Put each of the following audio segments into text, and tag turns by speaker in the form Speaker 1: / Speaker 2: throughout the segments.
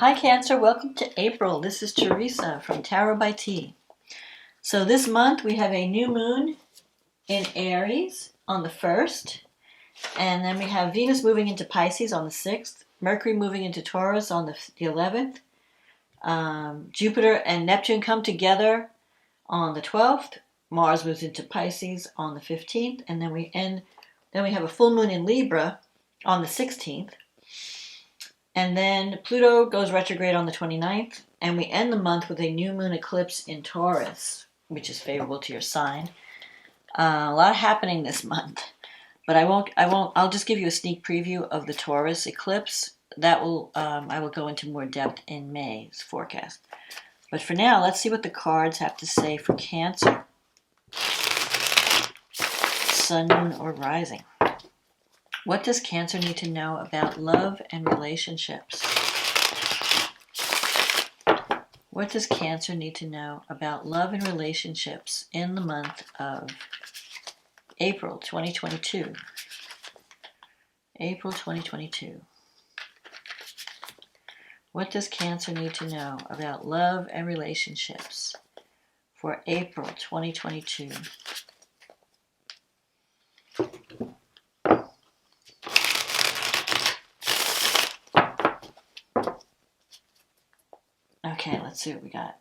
Speaker 1: Hi Cancer, welcome to April. This is Teresa from Tarot by T. So this month we have a new moon in Aries on the 1st, and then we have Venus moving into Pisces on the 6th, Mercury moving into Taurus on the 11th, Jupiter and Neptune come together on the 12th, Mars moves into Pisces on the 15th, and then we have a full moon in Libra on the 16th. And then Pluto goes retrograde on the 29th, and we end the month with a new moon eclipse in Taurus, which is favorable to your sign. A lot happening this month, but I'll just give you a sneak preview of the Taurus eclipse. I will go into more depth in May's forecast. But for now, let's see what the cards have to say for Cancer. Sun, Moon, or Rising. What does Cancer need to know about love and relationships? What does Cancer need to know about love and relationships in the month of April 2022? April 2022. What does Cancer need to know about love and relationships for April 2022? Okay, let's see what we got.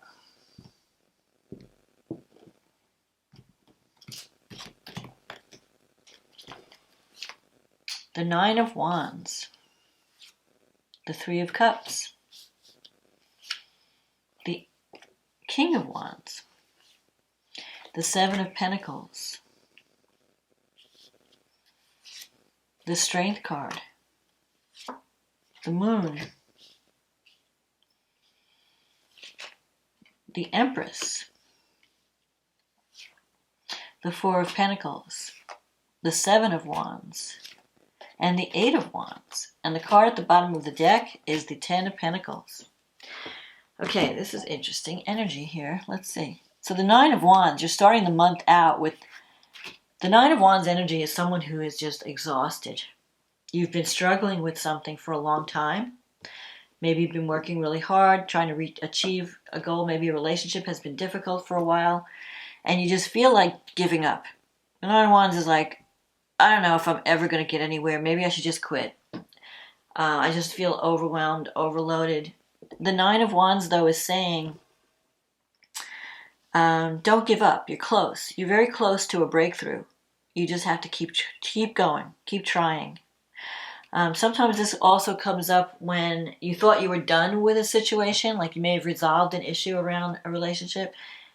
Speaker 1: The Nine of Wands, the Three of Cups, the King of Wands, the Seven of Pentacles, the Strength card, the Moon, the Empress, the Four of Pentacles, the Seven of Wands, and the Eight of Wands. And the card at the bottom of the deck is the Ten of Pentacles. Okay, this is interesting energy here. Let's see. So the Nine of Wands, you're starting the month out with... The Nine of Wands energy is someone who is just exhausted. You've been struggling with something for a long time. Maybe you've been working really hard, trying to achieve a goal. Maybe a relationship has been difficult for a while, and you just feel like giving up. The Nine of Wands is like, I don't know if I'm ever going to get anywhere. Maybe I should just quit. I just feel overwhelmed, overloaded. The Nine of Wands, though, is saying, don't give up. You're close. You're very close to a breakthrough. You just have to keep going, keep trying. Sometimes this also comes up when you thought you were done with a situation, like you may have resolved an issue around a relationship,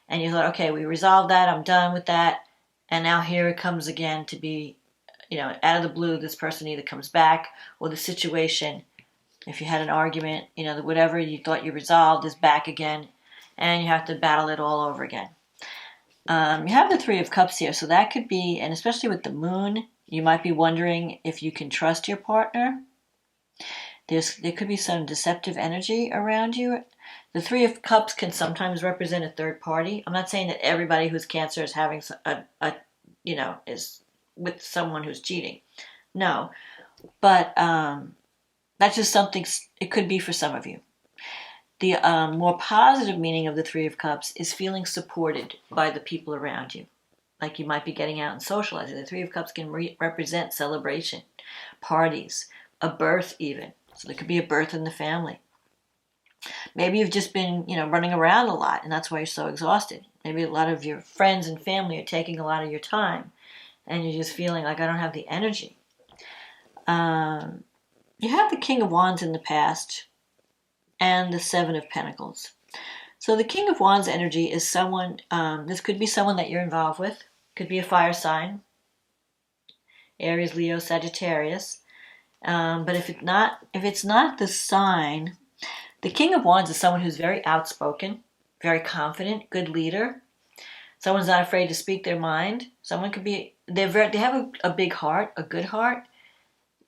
Speaker 1: and you thought, okay, we resolved that, I'm done with that, and now here it comes again to be, out of the blue, this person either comes back, or the situation, if you had an argument, whatever you thought you resolved is back again, and you have to battle it all over again. You have the Three of Cups here, so that could be, and especially with the Moon, you might be wondering if you can trust your partner. There could be some deceptive energy around you. The Three of Cups can sometimes represent a third party. I'm not saying that everybody who's Cancer is having is with someone who's cheating. No, but that's just something. It could be for some of you. The more positive meaning of the Three of Cups is feeling supported by the people around you. Like you might be getting out and socializing. The Three of Cups can represent celebration, parties, a birth even. So there could be a birth in the family. Maybe you've just been, running around a lot, and that's why you're so exhausted. Maybe a lot of your friends and family are taking a lot of your time, and you're just feeling like, I don't have the energy. You have the King of Wands in the past, and the Seven of Pentacles. So the King of Wands energy is someone, this could be someone that you're involved with, could be a fire sign, Aries, Leo, Sagittarius. But if it's not the sign, the King of Wands is someone who's very outspoken, very confident, good leader. Someone's not afraid to speak their mind. Someone could be, they have a big heart, a good heart,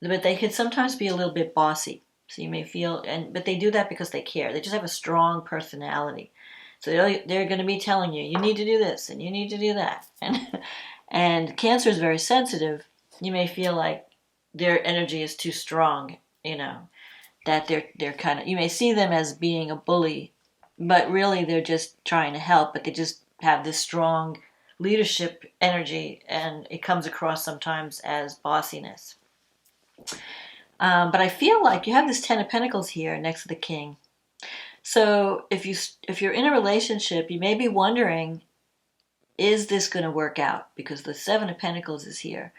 Speaker 1: but they could sometimes be a little bit bossy. So you may feel, but they do that because they care. They just have a strong personality. So they're going to be telling you, you need to do this and you need to do that. And Cancer is very sensitive. You may feel like their energy is too strong, that they're kind of, you may see them as being a bully, but really they're just trying to help, but they just have this strong leadership energy, and it comes across sometimes as bossiness. But I feel like you have this Ten of Pentacles here next to the King. So if you're in a relationship, you may be wondering, is this going to work out? Because the Seven of Pentacles is here.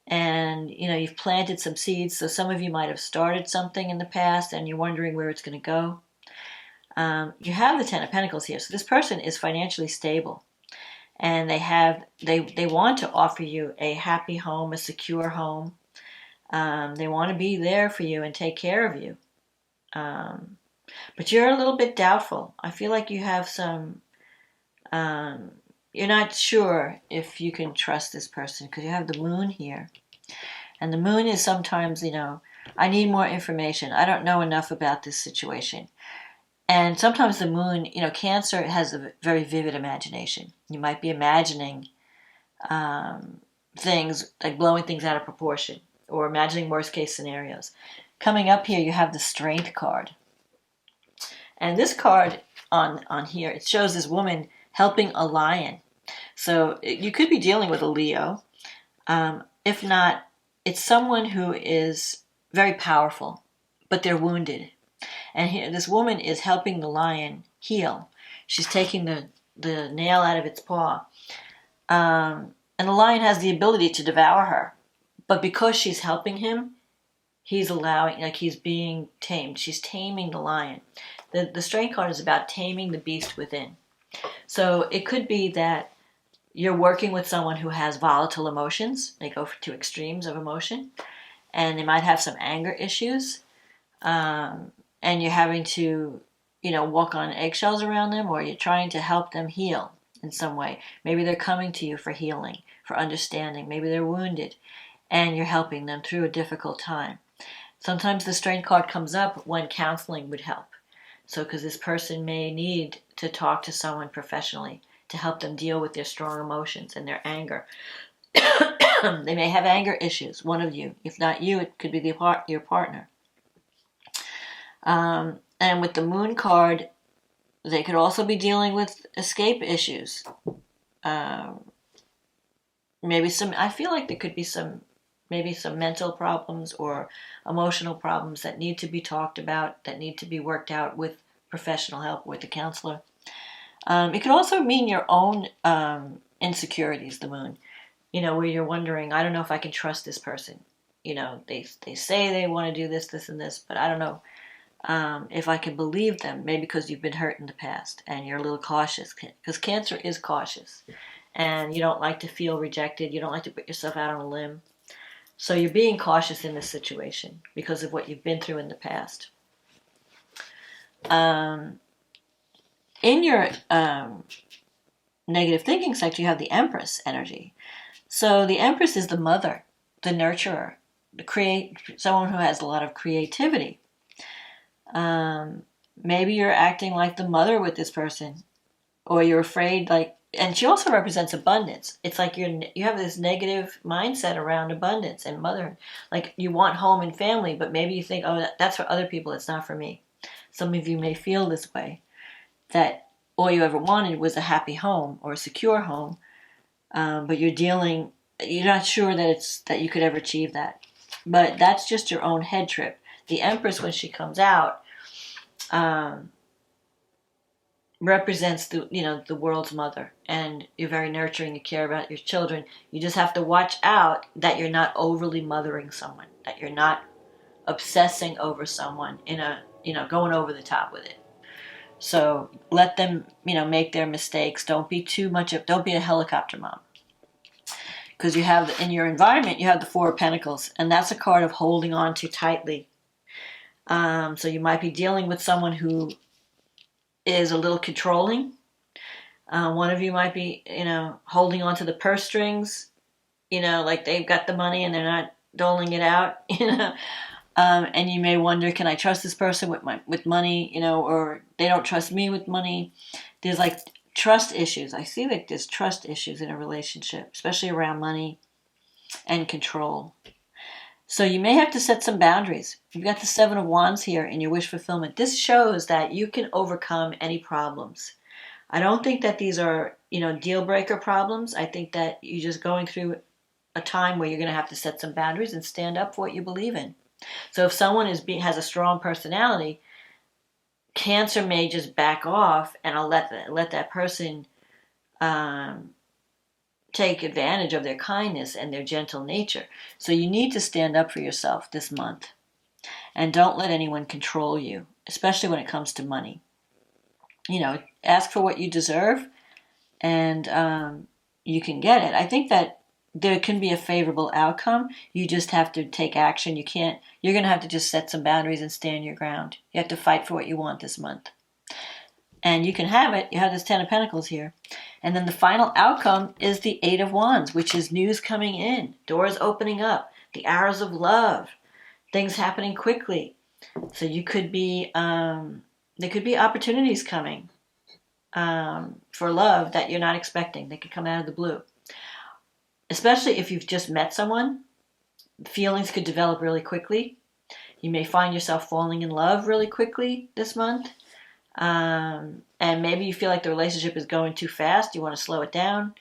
Speaker 1: And, you've planted some seeds. So some of you might have started something in the past and you're wondering where it's going to go. You have the Ten of Pentacles here. So this person is financially stable. And they want to offer you a happy home, a secure home. They want to be there for you and take care of you. But you're a little bit doubtful. I feel like you have some, you're not sure if you can trust this person because you have the Moon here. And the Moon is sometimes, I need more information. I don't know enough about this situation. And sometimes the Moon, Cancer has a very vivid imagination. You might be imagining things, like blowing things out of proportion, or imagining worst case scenarios. Coming up here, you have the Strength card. And this card on here, it shows this woman helping a lion. So you could be dealing with a Leo. If not, it's someone who is very powerful, but they're wounded. And here, this woman is helping the lion heal. She's taking the nail out of its paw. And the lion has the ability to devour her. But because she's helping him, he's being tamed. She's taming the lion. The Strength card is about taming the beast within. So it could be that you're working with someone who has volatile emotions. They go to extremes of emotion. And they might have some anger issues. And you're having to, walk on eggshells around them, or you're trying to help them heal in some way. Maybe they're coming to you for healing, for understanding. Maybe they're wounded, and you're helping them through a difficult time. Sometimes the Strength card comes up when counseling would help. So because this person may need to talk to someone professionally to help them deal with their strong emotions and their anger. They may have anger issues, one of you. If not you, it could be your partner. And with the Moon card, they could also be dealing with escape issues. I feel like there could be maybe some mental problems or emotional problems that need to be talked about, that need to be worked out with professional help, with a counselor. It could also mean your own insecurities, the Moon. Where you're wondering, I don't know if I can trust this person. They say they want to do this, this, and this, but I don't know if I can believe them. Maybe because you've been hurt in the past and you're a little cautious. Because Cancer is cautious. And you don't like to feel rejected. You don't like to put yourself out on a limb. So you're being cautious in this situation because of what you've been through in the past. In your negative thinking sector, you have the Empress energy. So the Empress is the mother, the nurturer, someone who has a lot of creativity. Maybe you're acting like the mother with this person, or you're afraid, and she also represents abundance. It's like you have this negative mindset around abundance and motherhood. Like you want home and family, but maybe you think, oh, that's for other people, it's not for me. Some of you may feel this way, that all you ever wanted was a happy home or a secure home, but you're not sure that you could ever achieve that. But that's just your own head trip. The Empress, when she comes out, represents the world's mother, and you're very nurturing. You care about your children. You just have to watch out that you're not overly mothering someone, that you're not obsessing over someone going over the top with it. So let them make their mistakes. Don't be a helicopter mom. Because you have, in your environment, you have the Four of Pentacles, and that's a card of holding on too tightly. So you might be dealing with someone who is a little controlling. One of you might be, holding on to the purse strings, like they've got the money and they're not doling it out, and you may wonder, can I trust this person with money, or they don't trust me with money. There's trust issues. I see there's trust issues in a relationship, especially around money and control. So you may have to set some boundaries. You've got the Seven of Wands here in your wish fulfillment. This shows that you can overcome any problems. I don't think that these are, deal breaker problems. I think that you're just going through a time where you're going to have to set some boundaries and stand up for what you believe in. So if someone has a strong personality, Cancer may just back off, and I'll let that person take advantage of their kindness and their gentle nature. So you need to stand up for yourself this month, and don't let anyone control you, especially when it comes to money. Ask for what you deserve, and you can get it. I think that there can be a favorable outcome. You just have to take action. You're going to have to just set some boundaries and stand your ground. You have to fight for what you want this month. And you can have it. You have this Ten of Pentacles here. And then the final outcome is the Eight of Wands, which is news coming in, doors opening up, the arrows of love, things happening quickly. So you could be, there could be opportunities coming for love that you're not expecting. They could come out of the blue. Especially if you've just met someone, feelings could develop really quickly. You may find yourself falling in love really quickly this month. And maybe you feel like the relationship is going too fast. You want to slow it down,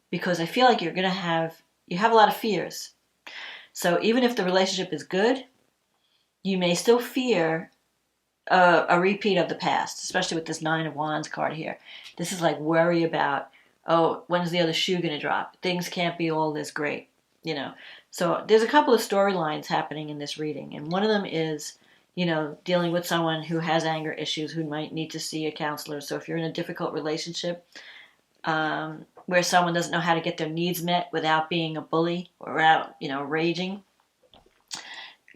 Speaker 1: because I feel like you have a lot of fears. So even if the relationship is good, you may still fear a repeat of the past, especially with this Nine of Wands card here. This is like worry about, oh, when's the other shoe going to drop? Things can't be all this great, So there's a couple of storylines happening in this reading. And one of them is, dealing with someone who has anger issues, who might need to see a counselor. So if you're in a difficult relationship where someone doesn't know how to get their needs met without being a bully or without, raging,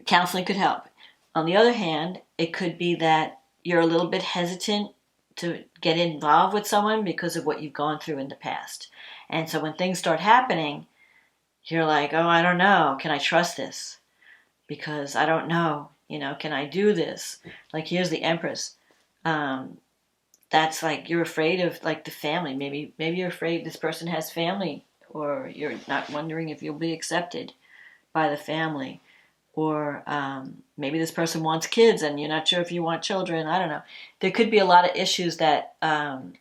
Speaker 1: counseling could help. On the other hand, it could be that you're a little bit hesitant to get involved with someone because of what you've gone through in the past. And so when things start happening, you're like, oh, I don't know. Can I trust this? Because I don't know. Can I do this? Like, here's the Empress. That's like, you're afraid of like the family. Maybe you're afraid this person has family, or you're not wondering if you'll be accepted by the family. Or maybe this person wants kids and you're not sure if you want children. I don't know. There could be a lot of issues that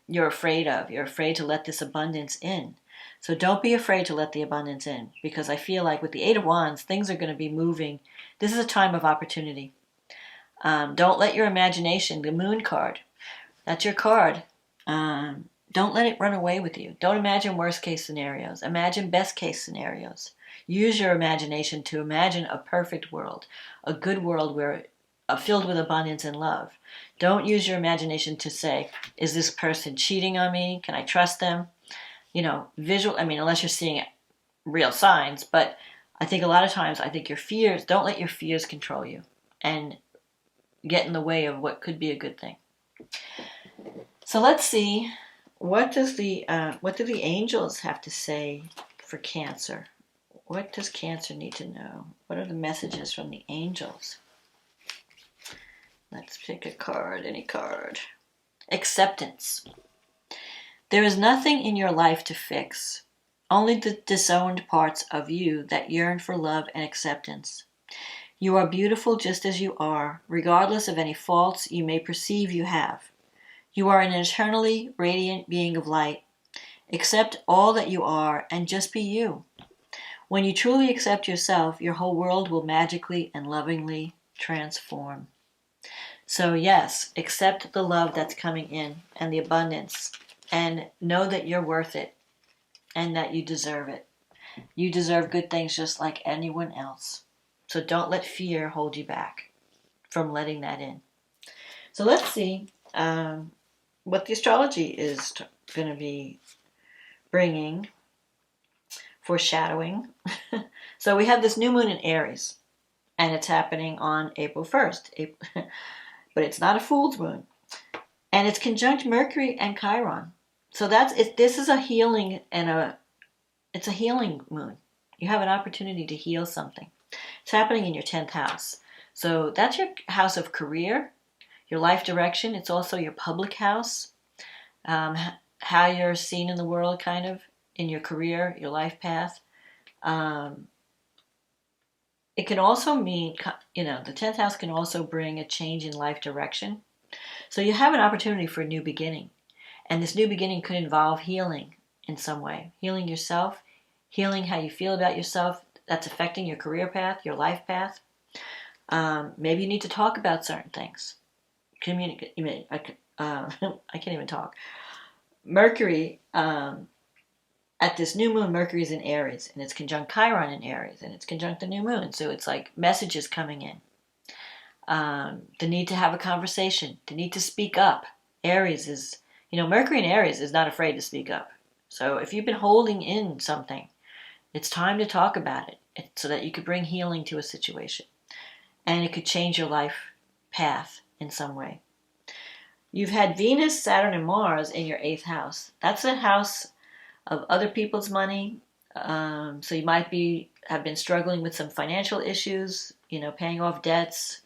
Speaker 1: you're afraid of. You're afraid to let this abundance in. So don't be afraid to let the abundance in, because I feel like with the Eight of Wands, things are going to be moving. This is a time of opportunity. Don't let your imagination, the Moon card, that's your card. Don't let it run away with you. Don't imagine worst case scenarios. Imagine best case scenarios. Use your imagination to imagine a perfect world, a good world where filled with abundance and love. Don't use your imagination to say, is this person cheating on me? Can I trust them? Unless you're seeing real signs. But I think a lot of times, your fears, don't let your fears control you and get in the way of what could be a good thing. So let's see, what do the angels have to say for Cancer? What does Cancer need to know? What are the messages from the angels? Let's pick a card, any card. Acceptance. There is nothing in your life to fix, only the disowned parts of you that yearn for love and acceptance. You are beautiful just as you are, regardless of any faults you may perceive you have. You are an eternally radiant being of light. Accept all that you are and just be you. When you truly accept yourself, your whole world will magically and lovingly transform. So yes, accept the love that's coming in and the abundance, and know that you're worth it and that you deserve it. You deserve good things just like anyone else. So don't let fear hold you back from letting that in. So let's see what the astrology is going to be bringing. Foreshadowing. So we have this new moon in Aries, and it's happening on April 1st. But it's not a fool's moon. And it's conjunct Mercury and Chiron. So this is a healing it's a healing moon. You have an opportunity to heal something. It's happening in your 10th house. So that's your house of career, your life direction. It's also your public house, how you're seen in the world, kind of, in your career, your life path. it can also mean, the 10th house can also bring a change in life direction. So you have an opportunity for a new beginning. And this new beginning could involve healing in some way. Healing yourself, healing how you feel about yourself. That's affecting your career path, your life path. Maybe you need to talk about certain things. Communicate. I can't even talk. Mercury, at this new moon, Mercury is in Aries, and it's conjunct Chiron in Aries, and it's conjunct the new moon. So it's like messages coming in. The need to have a conversation, the need to speak up. Aries is, Mercury in Aries is not afraid to speak up. So if you've been holding in something, it's time to talk about it so that you could bring healing to a situation. And it could change your life path in some way. You've had Venus, Saturn, and Mars in your 8th house. That's a house of other people's money. So you might have been struggling with some financial issues, paying off debts,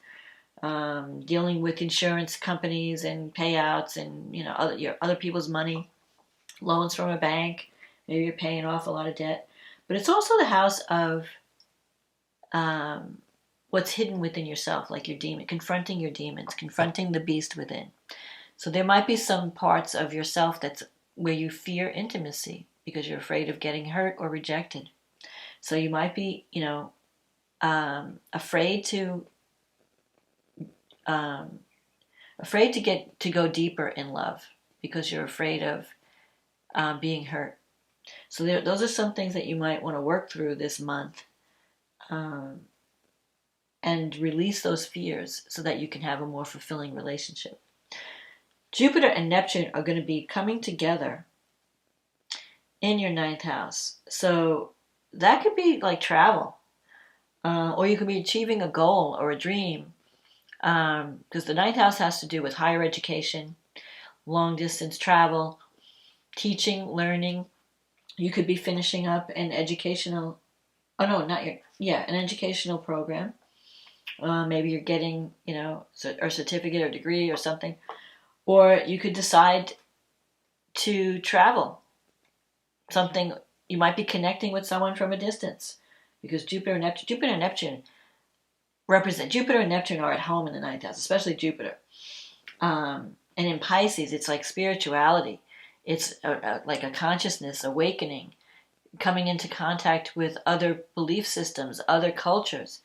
Speaker 1: dealing with insurance companies and payouts and, other people's money, loans from a bank. Maybe you're paying off a lot of debt. But it's also the house of what's hidden within yourself, like your demon, confronting your demons, confronting the beast within. So there might be some parts of yourself that's where you fear intimacy because you're afraid of getting hurt or rejected. So you might be, afraid to get to go deeper in love because you're afraid of being hurt. So those are some things that you might want to work through this month, and release those fears so that you can have a more fulfilling relationship. Jupiter and Neptune are going to be coming together in your 9th house. So that could be like travel, or you could be achieving a goal or a dream, because the 9th house has to do with higher education, long distance travel, teaching, learning. You could be finishing up an educational, an educational program. Maybe you're getting, a certificate or degree or something. Or you could decide to travel. Something, you might be connecting with someone from a distance. Because Jupiter and Neptune are at home in the 9th house, especially Jupiter. And in Pisces, it's like spirituality. It's like a consciousness awakening, coming into contact with other belief systems, other cultures.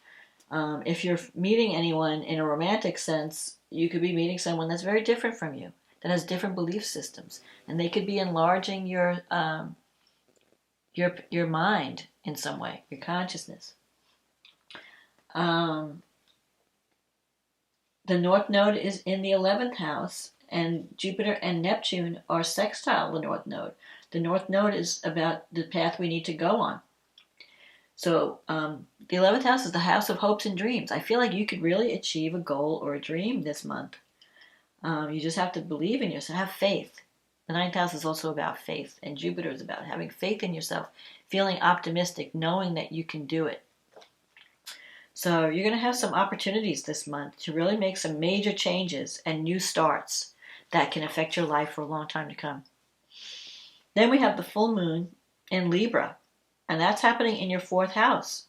Speaker 1: If you're meeting anyone in a romantic sense, you could be meeting someone that's very different from you, that has different belief systems, and they could be enlarging your mind in some way, your consciousness. The North Node is in the 11th house, and Jupiter and Neptune are sextile the North Node. The North Node is about the path we need to go on. So the 11th house is the house of hopes and dreams. I feel like you could really achieve a goal or a dream this month. You just have to believe in yourself, have faith. The 9th house is also about faith, and Jupiter is about having faith in yourself, feeling optimistic, knowing that you can do it. So you're going to have some opportunities this month to really make some major changes and new starts that can affect your life for a long time to come. Then we have the full moon in Libra, and that's happening in your 4th house.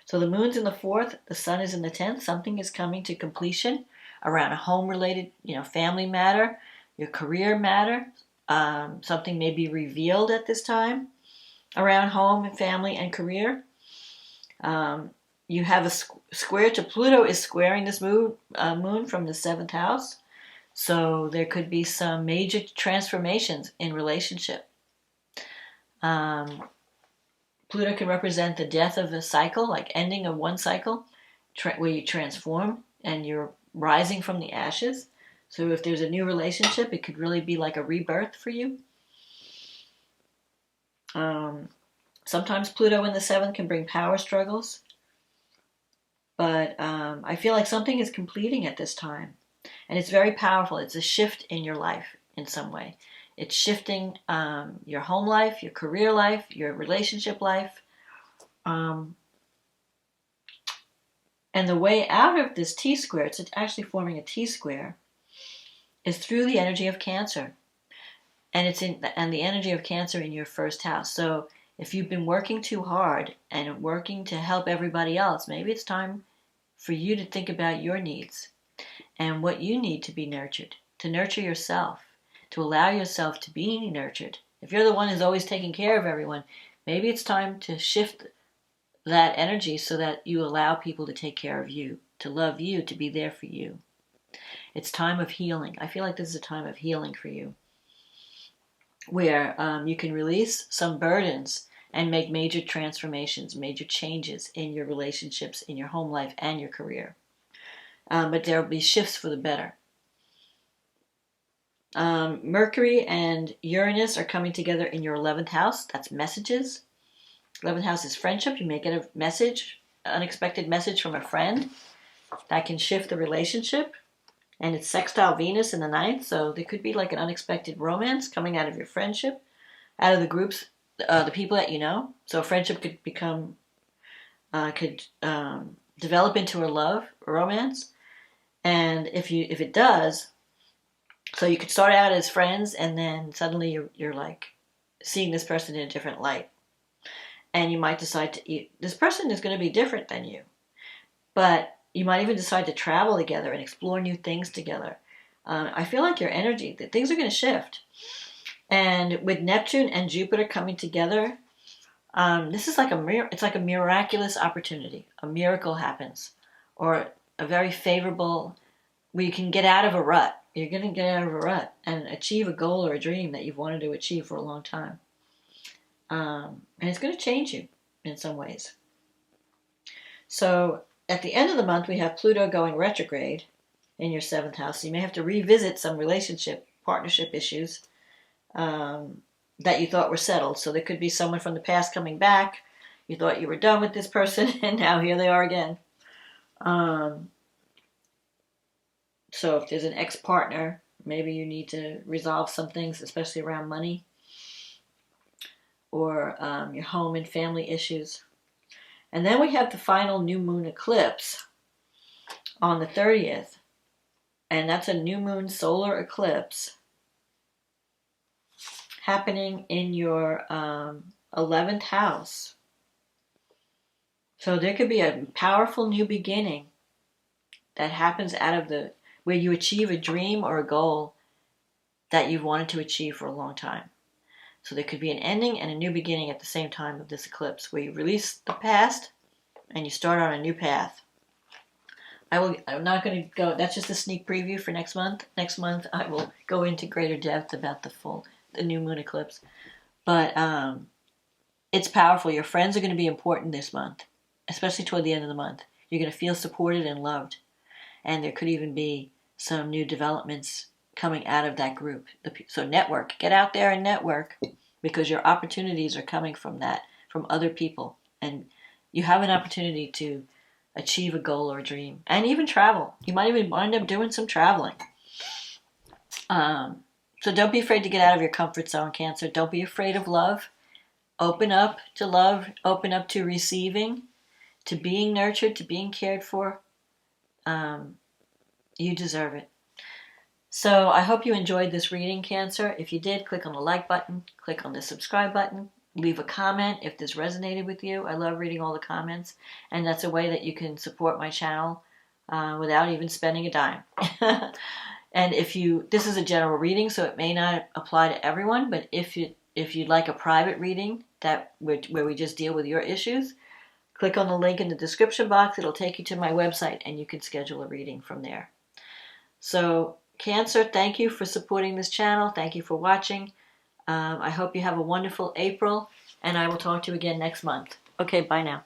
Speaker 1: So the moon's in the 4th, the sun is in the 10th. Something is coming to completion around a home-related, family matter, your career matter. Something may be revealed at this time around home and family and career. You have a square to Pluto is squaring this moon from the 7th house. So there could be some major transformations in relationship. Pluto can represent the death of a cycle, like ending of one cycle, where you transform and you're rising from the ashes. So if there's a new relationship, it could really be like a rebirth for you. Sometimes Pluto in the 7th can bring power struggles. But I feel like something is completing at this time. And it's very powerful. It's a shift in your life in some way. It's shifting your home life, your career life, your relationship life. And the way out of this T-square, it's actually forming a T-square, is through the energy of Cancer. And the energy of Cancer in your 1st house. So If you've been working too hard and working to help everybody else, maybe it's time for you to think about your needs and what you need to be nurtured, to nurture yourself, to allow yourself to be nurtured. If you're the one who's always taking care of everyone, maybe it's time to shift that energy so that you allow people to take care of you, to love you, to be there for you. It's time of healing. I feel like this is a time of healing for you, where you can release some burdens and make major transformations, major changes in your relationships, in your home life, and your career. But there will be shifts for the better. Mercury and Uranus are coming together in your 11th house. That's messages. 11th house is friendship. You may get a message, unexpected message from a friend that can shift the relationship. And it's sextile Venus in the 9th, so there could be like an unexpected romance coming out of your friendship, out of the groups, the people that you know. So a friendship could become, develop into a love, a romance. And if it does, so you could start out as friends, and then suddenly you're like seeing this person in a different light. And you might decide this person is going to be different than you. But you might even decide to travel together and explore new things together. I feel like your energy, that things are going to shift. And with Neptune and Jupiter coming together, this is like it's like a miraculous opportunity. A miracle happens, or a very favorable, where you can get out of a rut. You're going to get out of a rut and achieve a goal or a dream that you've wanted to achieve for a long time. And it's going to change you in some ways. So at the end of the month, we have Pluto going retrograde in your 7th house. So you may have to revisit some relationship, partnership issues that you thought were settled. So there could be someone from the past coming back. You thought you were done with this person, and now here they are again. So if there's an ex-partner, maybe you need to resolve some things, especially around money or your home and family issues. And then we have the final new moon eclipse on the 30th. And that's a new moon solar eclipse happening in your 11th house. So there could be a powerful new beginning that happens out of where you achieve a dream or a goal that you've wanted to achieve for a long time. So there could be an ending and a new beginning at the same time of this eclipse, where you release the past and you start on a new path. I'm not going to go, that's just a sneak preview for next month. Next month I will go into greater depth about the new moon eclipse. But it's powerful. Your friends are going to be important this month, especially toward the end of the month. You're going to feel supported and loved. And there could even be some new developments coming out of that group. So network. Get out there and network, because your opportunities are coming from that, from other people. And you have an opportunity to achieve a goal or a dream. And even travel. You might even wind up doing some traveling. So don't be afraid to get out of your comfort zone, Cancer. Don't be afraid of love. Open up to love. Open up to receiving, to being nurtured, to being cared for. You deserve it. So I hope you enjoyed this reading, Cancer. If you did, click on the like button, click on the subscribe button, leave a comment if this resonated with you. I love reading all the comments, and that's a way that you can support my channel without even spending a dime. And this is a general reading, so it may not apply to everyone, but if you'd like a private reading where we just deal with your issues, click on the link in the description box. It'll take you to my website, and you can schedule a reading from there. So Cancer, thank you for supporting this channel. Thank you for watching. I hope you have a wonderful April, and I will talk to you again next month. Okay, bye now.